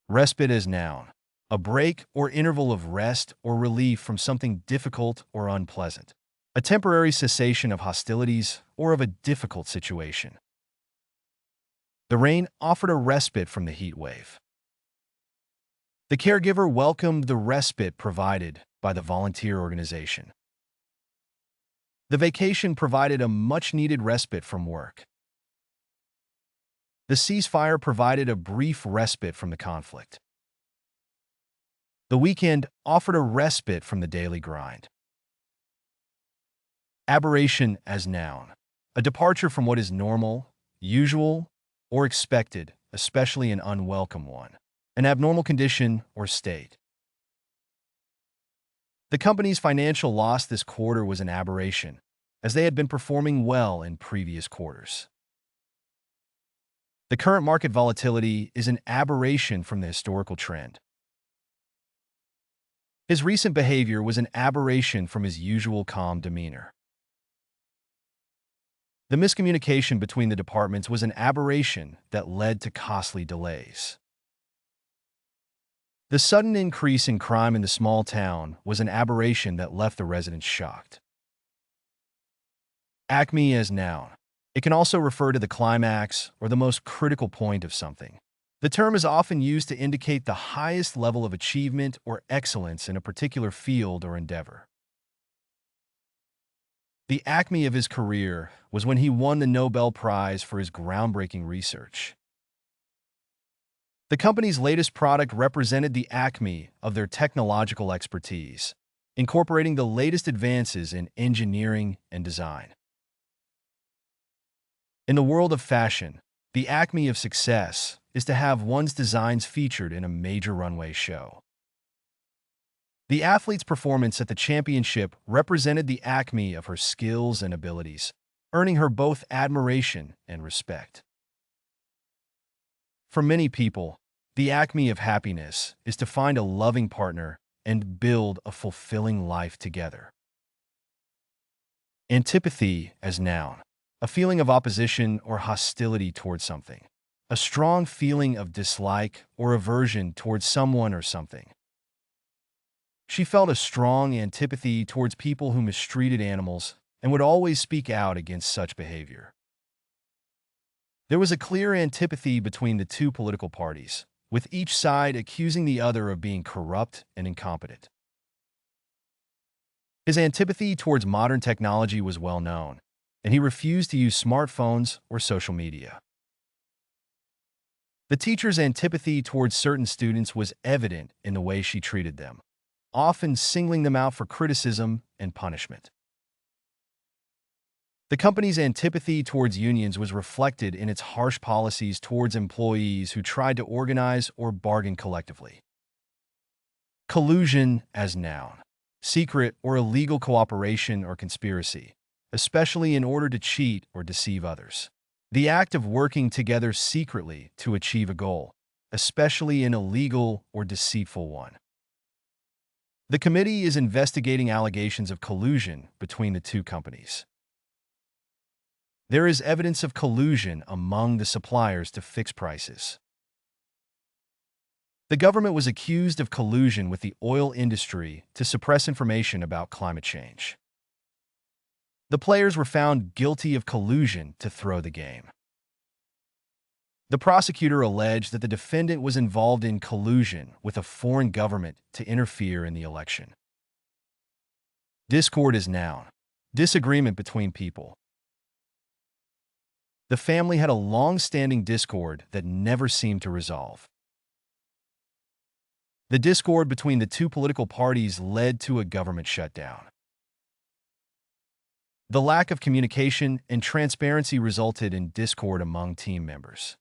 Respite as noun. A break or interval of rest or relief from something difficult or unpleasant. A temporary cessation of hostilities or of a difficult situation. The rain offered a respite from the heat wave. The caregiver welcomed the respite provided by the volunteer organization. The vacation provided a much-needed respite from work. The ceasefire provided a brief respite from the conflict. The weekend offered a respite from the daily grind. Aberration as noun. A departure from what is normal, usual, or expected, especially an unwelcome one. An abnormal condition or state. The company's financial loss this quarter was an aberration, as they had been performing well in previous quarters. The current market volatility is an aberration from the historical trend. His recent behavior was an aberration from his usual calm demeanor. The miscommunication between the departments was an aberration that led to costly delays. The sudden increase in crime in the small town was an aberration that left the residents shocked. Acme as noun. It can also refer to the climax or the most critical point of something. The term is often used to indicate the highest level of achievement or excellence in a particular field or endeavor. The acme of his career was when he won the Nobel Prize for his groundbreaking research. The company's latest product represented the acme of their technological expertise, incorporating the latest advances in engineering and design. In the world of fashion, the acme of success is to have one's designs featured in a major runway show. The athlete's performance at the championship represented the acme of her skills and abilities, earning her both admiration and respect. For many people, the acme of happiness is to find a loving partner and build a fulfilling life together. Antipathy as noun. A feeling of opposition or hostility towards something. A strong feeling of dislike or aversion towards someone or something. She felt a strong antipathy towards people who mistreated animals and would always speak out against such behavior. There was a clear antipathy between the two political parties, with each side accusing the other of being corrupt and incompetent. His antipathy towards modern technology was well known, and he refused to use smartphones or social media. The teacher's antipathy towards certain students was evident in the way she treated them, often singling them out for criticism and punishment. The company's antipathy towards unions was reflected in its harsh policies towards employees who tried to organize or bargain collectively. Collusion as noun. Secret or illegal cooperation or conspiracy, especially in order to cheat or deceive others. The act of working together secretly to achieve a goal, especially an illegal or deceitful one. The committee is investigating allegations of collusion between the two companies. There is evidence of collusion among the suppliers to fix prices. The government was accused of collusion with the oil industry to suppress information about climate change. The players were found guilty of collusion to throw the game. The prosecutor alleged that the defendant was involved in collusion with a foreign government to interfere in the election. Discord is noun. Disagreement between people. The family had a long-standing discord that never seemed to resolve. The discord between the two political parties led to a government shutdown. The lack of communication and transparency resulted in discord among team members.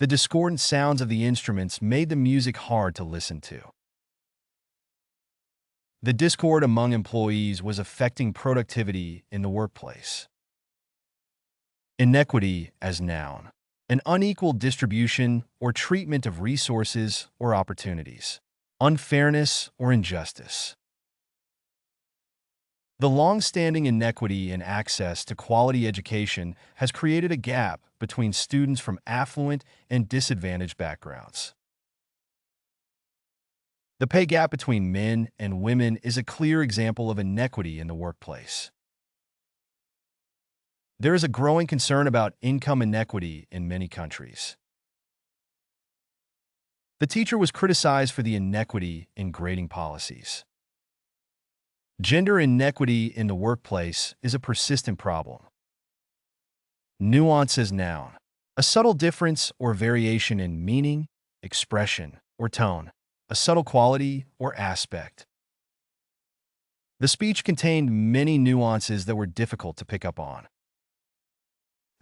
The discordant sounds of the instruments made the music hard to listen to. The discord among employees was affecting productivity in the workplace. Inequity as noun. An unequal distribution or treatment of resources or opportunities. Unfairness or injustice. The long-standing inequity in access to quality education has created a gap between students from affluent and disadvantaged backgrounds. The pay gap between men and women is a clear example of inequity in the workplace. There is a growing concern about income inequity in many countries. The teacher was criticized for the inequity in grading policies. Gender inequity in the workplace is a persistent problem. Nuance as noun. A subtle difference or variation in meaning, expression, or tone. A subtle quality or aspect. The speech contained many nuances that were difficult to pick up on.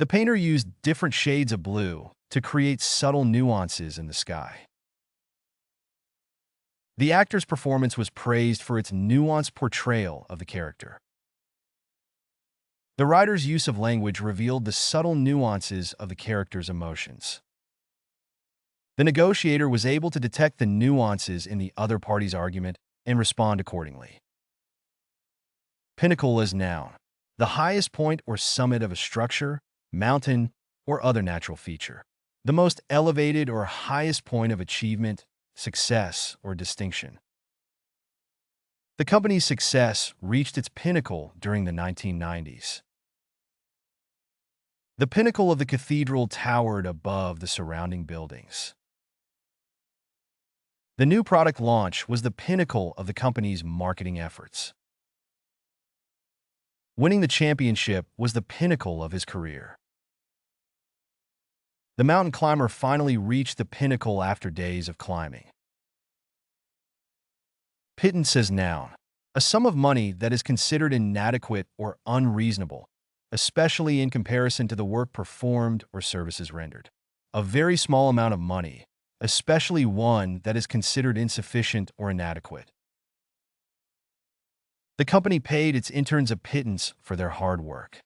The painter used different shades of blue to create subtle nuances in the sky. The actor's performance was praised for its nuanced portrayal of the character. The writer's use of language revealed the subtle nuances of the character's emotions. The negotiator was able to detect the nuances in the other party's argument and respond accordingly. Pinnacle as noun. The highest point or summit of a structure, mountain, or other natural feature. The most elevated or highest point of achievement, success, or distinction. The company's success reached its pinnacle during the 1990s. The pinnacle of the cathedral towered above the surrounding buildings. The new product launch was the pinnacle of the company's marketing efforts. Winning the championship was the pinnacle of his career. The mountain climber finally reached the pinnacle after days of climbing. Pittance as noun. A sum of money that is considered inadequate or unreasonable, especially in comparison to the work performed or services rendered. A very small amount of money, especially one that is considered insufficient or inadequate. The company paid its interns a pittance for their hard work.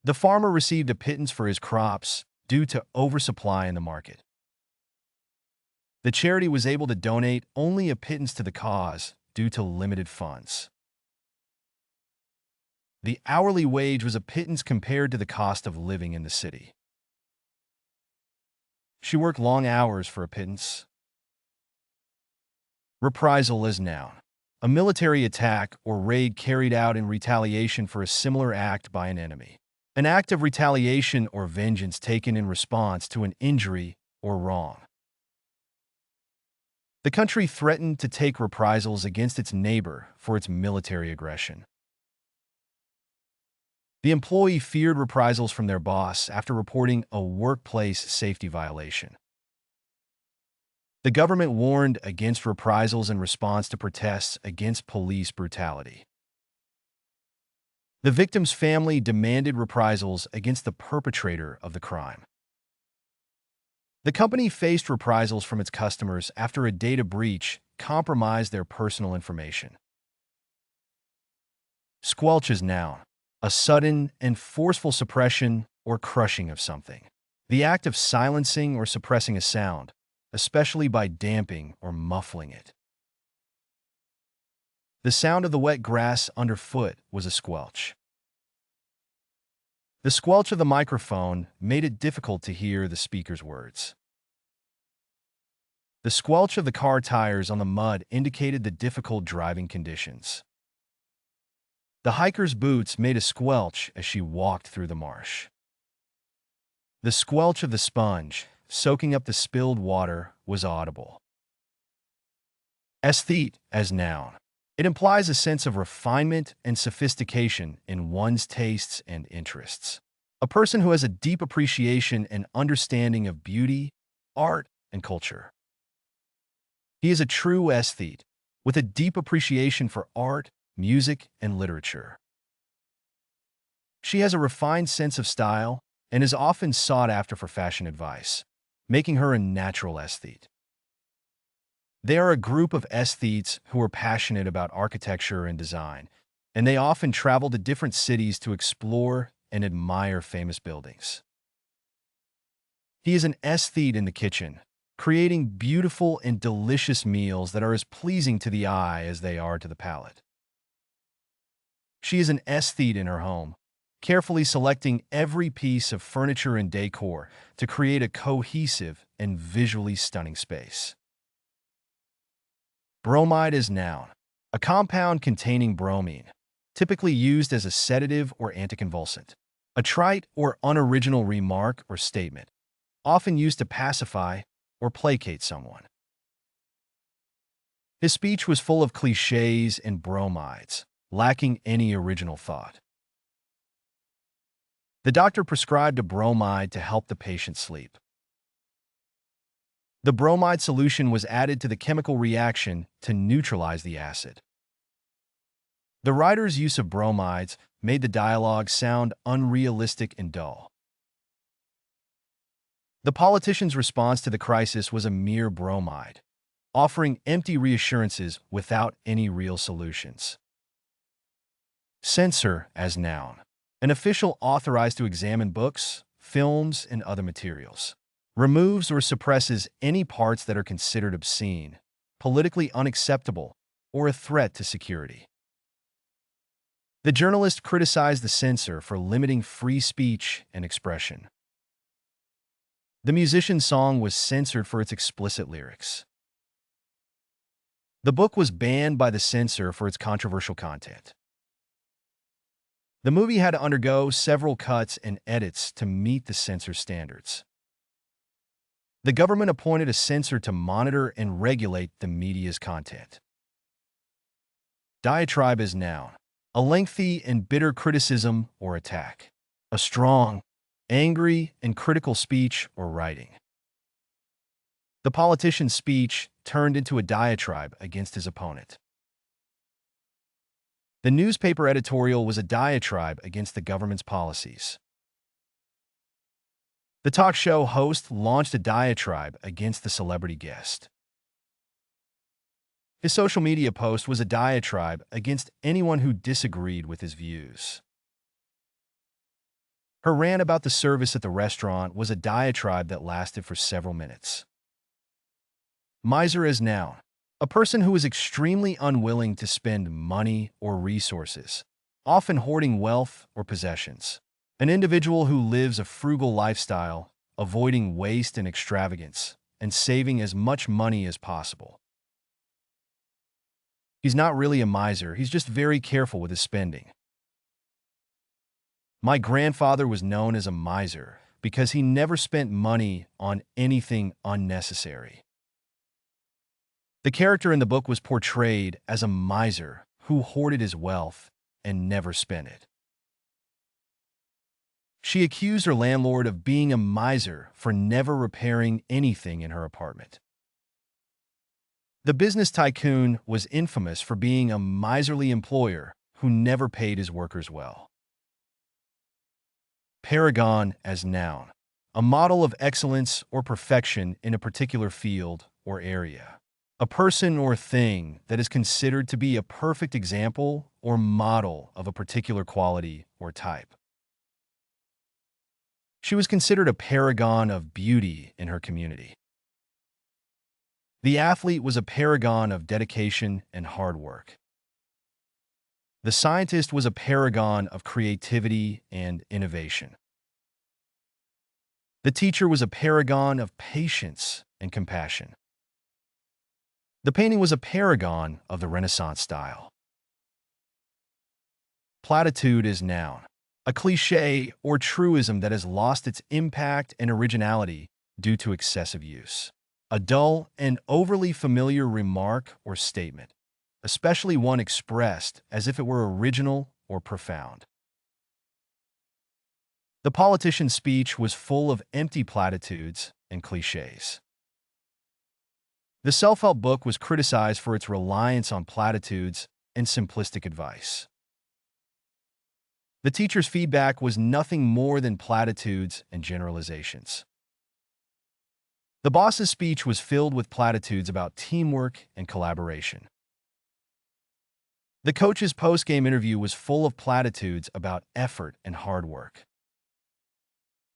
The farmer received a pittance for his crops due to oversupply in the market. The charity was able to donate only a pittance to the cause due to limited funds. The hourly wage was a pittance compared to the cost of living in the city. She worked long hours for a pittance. Reprisal as noun. A military attack or raid carried out in retaliation for a similar act by an enemy. An act of retaliation or vengeance taken in response to an injury or wrong. The country threatened to take reprisals against its neighbor for its military aggression. The employee feared reprisals from their boss after reporting a workplace safety violation. The government warned against reprisals in response to protests against police brutality. The victim's family demanded reprisals against the perpetrator of the crime. The company faced reprisals from its customers after a data breach compromised their personal information. Squelch as noun. A sudden and forceful suppression or crushing of something. The act of silencing or suppressing a sound, especially by damping or muffling it. The sound of the wet grass underfoot was a squelch. The squelch of the microphone made it difficult to hear the speaker's words. The squelch of the car tires on the mud indicated the difficult driving conditions. The hiker's boots made a squelch as she walked through the marsh. The squelch of the sponge, soaking up the spilled water, was audible. Aesthete as noun. It implies a sense of refinement and sophistication in one's tastes and interests. A person who has a deep appreciation and understanding of beauty, art, and culture. He is a true aesthete, with a deep appreciation for art, music, and literature. She has a refined sense of style and is often sought after for fashion advice, making her a natural aesthete. They are a group of aesthetes who are passionate about architecture and design, and they often travel to different cities to explore and admire famous buildings. He is an aesthete in the kitchen, creating beautiful and delicious meals that are as pleasing to the eye as they are to the palate. She is an aesthete in her home, carefully selecting every piece of furniture and decor to create a cohesive and visually stunning space. Bromide is noun, a compound containing bromine, typically used as a sedative or anticonvulsant. A trite or unoriginal remark or statement, often used to pacify or placate someone. His speech was full of cliches and bromides, lacking any original thought. The doctor prescribed a bromide to help the patient sleep. The bromide solution was added to the chemical reaction to neutralize the acid. The writer's use of bromides made the dialogue sound unrealistic and dull. The politician's response to the crisis was a mere bromide, offering empty reassurances without any real solutions. Censor as noun, an official authorized to examine books, films, and other materials. Removes or suppresses any parts that are considered obscene, politically unacceptable, or a threat to security. The journalist criticized the censor for limiting free speech and expression. The musician's song was censored for its explicit lyrics. The book was banned by the censor for its controversial content. The movie had to undergo several cuts and edits to meet the censor standards. The government appointed a censor to monitor and regulate the media's content. Diatribe is noun, a lengthy and bitter criticism or attack. A strong, angry, and critical speech or writing. The politician's speech turned into a diatribe against his opponent. The newspaper editorial was a diatribe against the government's policies. The talk show host launched a diatribe against the celebrity guest. His social media post was a diatribe against anyone who disagreed with his views. Her rant about the service at the restaurant was a diatribe that lasted for several minutes. Miser as noun, a person who is extremely unwilling to spend money or resources, often hoarding wealth or possessions. An individual who lives a frugal lifestyle, avoiding waste and extravagance, and saving as much money as possible. He's not really a miser, he's just very careful with his spending. My grandfather was known as a miser because he never spent money on anything unnecessary. The character in the book was portrayed as a miser who hoarded his wealth and never spent it. She accused her landlord of being a miser for never repairing anything in her apartment. The business tycoon was infamous for being a miserly employer who never paid his workers well. Paragon as noun, a model of excellence or perfection in a particular field or area. A person or thing that is considered to be a perfect example or model of a particular quality or type. She was considered a paragon of beauty in her community. The athlete was a paragon of dedication and hard work. The scientist was a paragon of creativity and innovation. The teacher was a paragon of patience and compassion. The painting was a paragon of the Renaissance style. Platitude is noun, a cliché or truism that has lost its impact and originality due to excessive use. A dull and overly familiar remark or statement, especially one expressed as if it were original or profound. The politician's speech was full of empty platitudes and cliches. The self-help book was criticized for its reliance on platitudes and simplistic advice. The teacher's feedback was nothing more than platitudes and generalizations. The boss's speech was filled with platitudes about teamwork and collaboration. The coach's post-game interview was full of platitudes about effort and hard work.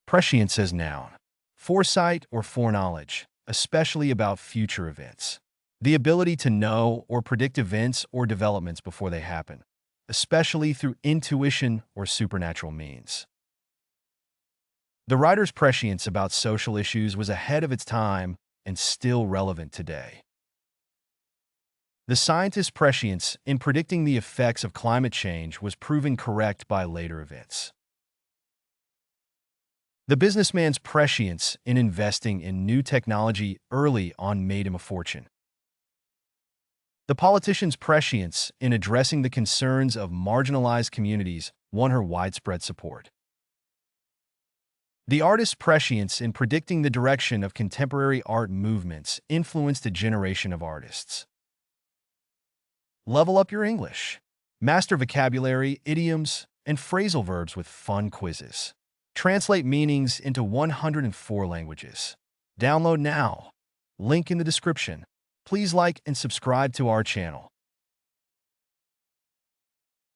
Prescience as noun, foresight or foreknowledge, especially about future events. The ability to know or predict events or developments before they happen. especially through intuition or supernatural means. The writer's prescience about social issues was ahead of its time and still relevant today. The scientist's prescience in predicting the effects of climate change was proven correct by later events. The businessman's prescience in investing in new technology early on made him a fortune. The politician's prescience in addressing the concerns of marginalized communities won her widespread support. The artist's prescience in predicting the direction of contemporary art movements influenced a generation of artists. Level up your English. Master vocabulary, idioms, and phrasal verbs with fun quizzes. Translate meanings into 104 languages. Download now. Link in the description. Please like and subscribe to our channel.